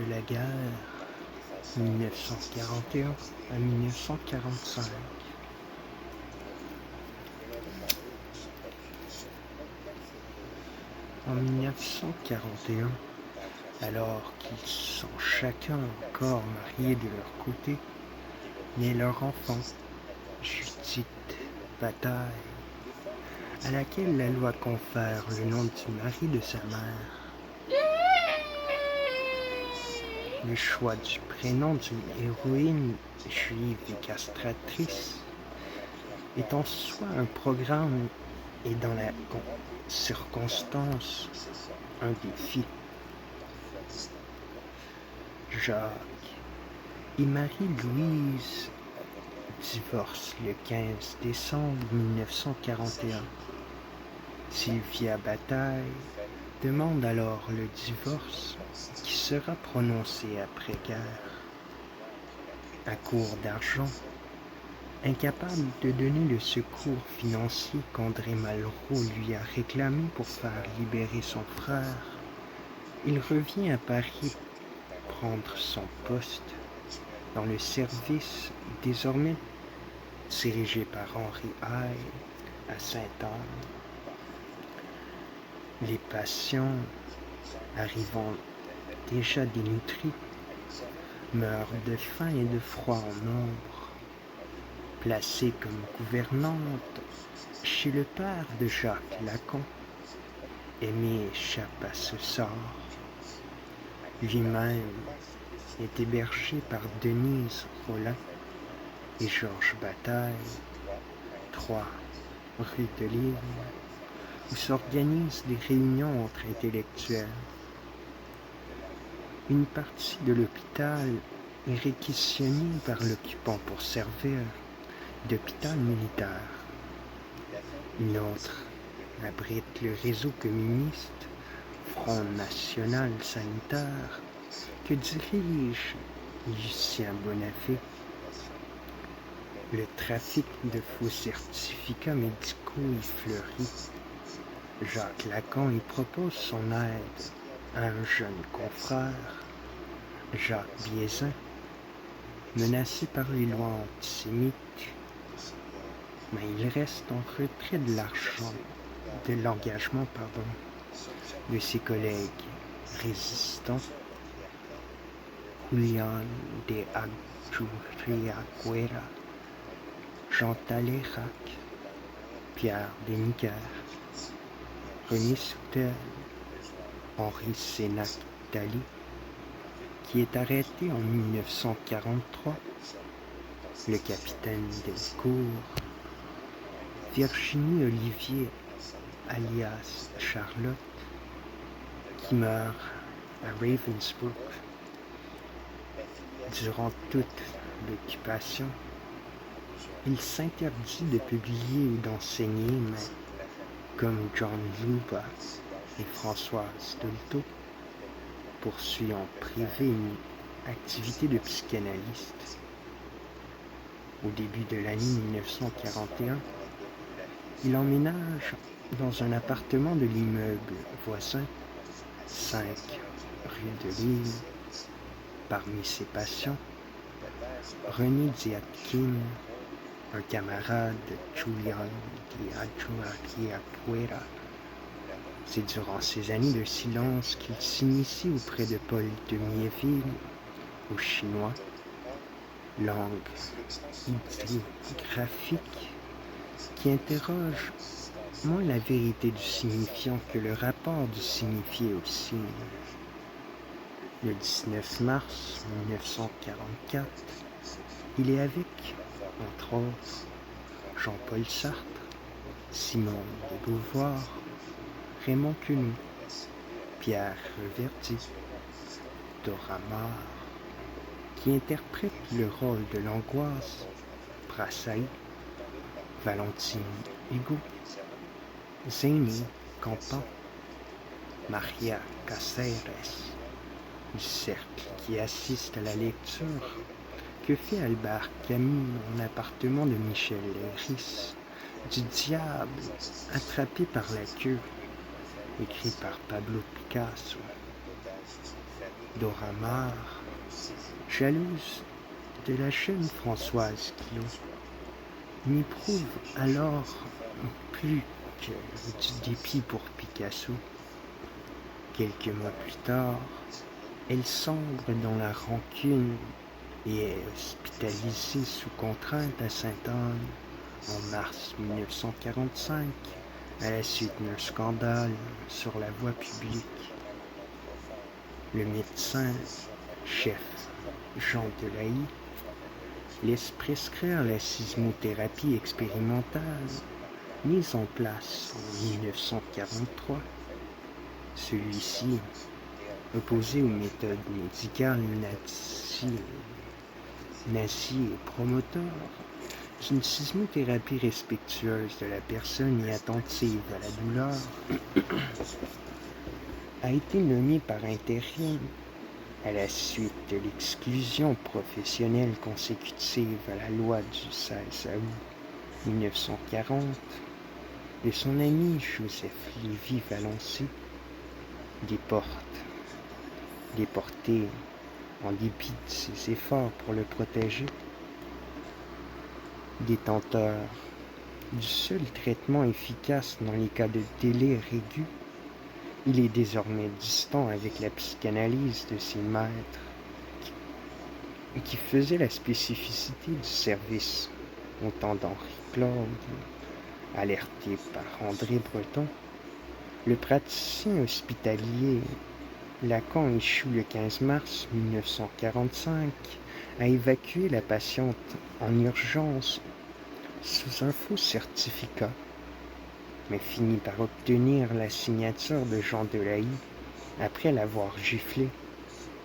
de la guerre, 1941 à 1945. En 1941, alors qu'ils sont chacun encore mariés de leur côté, naît leur enfant, Judith Bataille, à laquelle la loi confère le nom du mari de sa mère. Le choix du prénom d'une héroïne juive et castratrice est en soi un programme et dans la circonstance un défi. Jacques et Marie-Louise divorcent le 15 décembre 1941. Sylvia Bataille demande alors le divorce qui sera prononcé après-guerre. À court d'argent, incapable de donner le secours financier qu'André Malraux lui a réclamé pour faire libérer son frère, il revient à Paris prendre son poste dans le service désormais dirigé par Henri Haille à Sainte-Anne. Les patients, arrivant déjà dénutris, meurent de faim et de froid en nombre. Placée comme gouvernante chez le père de Jacques Lacan, Aimée échappe à ce sort. Lui-même est hébergé par Denise Rollin et Georges Bataille, 3 rue de Lille, où s'organisent des réunions entre intellectuels. Une partie de l'hôpital est réquisitionnée par l'occupant pour servir d'hôpital militaire. Une autre abrite le réseau communiste Front National Sanitaire que dirige Lucien Bonafé. Le trafic de faux certificats médicaux y fleurit. Jacques Lacan y propose son aide à un jeune confrère, Jacques Biézin, menacé par les lois antisémites, mais il reste en retrait de l'engagement de ses collègues résistants, Julián de Agurriaguera, Jean Talérac, Pierre Desniquer, René Soutel, Henri Sénac-Tally, qui est arrêté en 1943, le capitaine Delcourt, Virginie Olivier, alias Charlotte, qui meurt à Ravensbrück. Durant toute l'occupation, il s'interdit de publier ou d'enseigner, mais comme John Luba et Françoise Dolto, poursuit en privé une activité de psychanalyste. Au début de l'année 1941, il emménage dans un appartement de l'immeuble voisin, 5 rue de Lille. Parmi ses patients, René Dziadkine, un camarade de Julián de Agurriaguera. C'est durant ces années de silence qu'il s'initie auprès de Paul de Miéville, au chinois, langue idéographique qui interroge moins la vérité du signifiant que le rapport du signifié au signe. Le 19 mars 1944, il est avec, entre autres, Jean-Paul Sartre, Simone de Beauvoir, Raymond Queneau, Pierre Reverdy, Dora Maar, qui interprète le rôle de l'angoisse, Brassailles, Valentine Hugo, Zénie Campan, Maria Cáceres, du cercle qui assiste à la lecture que fait Albert Camus en appartement de Michel Leiris, du diable attrapé par la queue, écrit par Pablo Picasso. Dora Maar, jalouse de la jeune Françoise Guillot, n'éprouve alors plus que du dépit pour Picasso. Quelques mois plus tard, elle sombre dans la rancune et est hospitalisée sous contrainte à Sainte-Anne en mars 1945 à la suite d'un scandale sur la voie publique. Le médecin chef Jean Delahaye laisse prescrire la sismothérapie expérimentale mise en place en 1943. Celui-ci, opposé aux méthodes médicales nazies et promoteur d'une sismothérapie respectueuse de la personne et attentive à la douleur, a été nommé par intérim à la suite de l'exclusion professionnelle consécutive à la loi du 16 août 1940 de son ami Joseph Lévy-Valency, déporté en dépit de ses efforts pour le protéger. Détenteur du seul traitement efficace dans les cas de délire aigu, il est désormais distant avec la psychanalyse de ses maîtres, qui faisait la spécificité du service au temps d'Henri Claude, alerté par André Breton. Le praticien hospitalier Lacan échoue le 15 mars 1945 à évacuer la patiente en urgence sous un faux certificat, mais finit par obtenir la signature de Jean Delahaye après l'avoir giflé,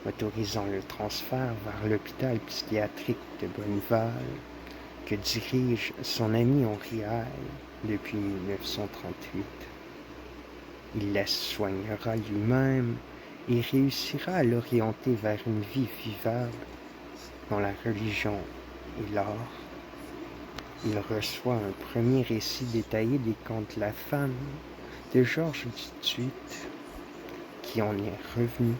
autorisant le transfert vers l'hôpital psychiatrique de Bonneval que dirige son ami Henri Haille depuis 1938. Il la soignera lui-même et réussira à l'orienter vers une vie vivable dans la religion et l'art. Il reçoit un premier récit détaillé des contes de la femme de Georges Dutuit, qui en est revenu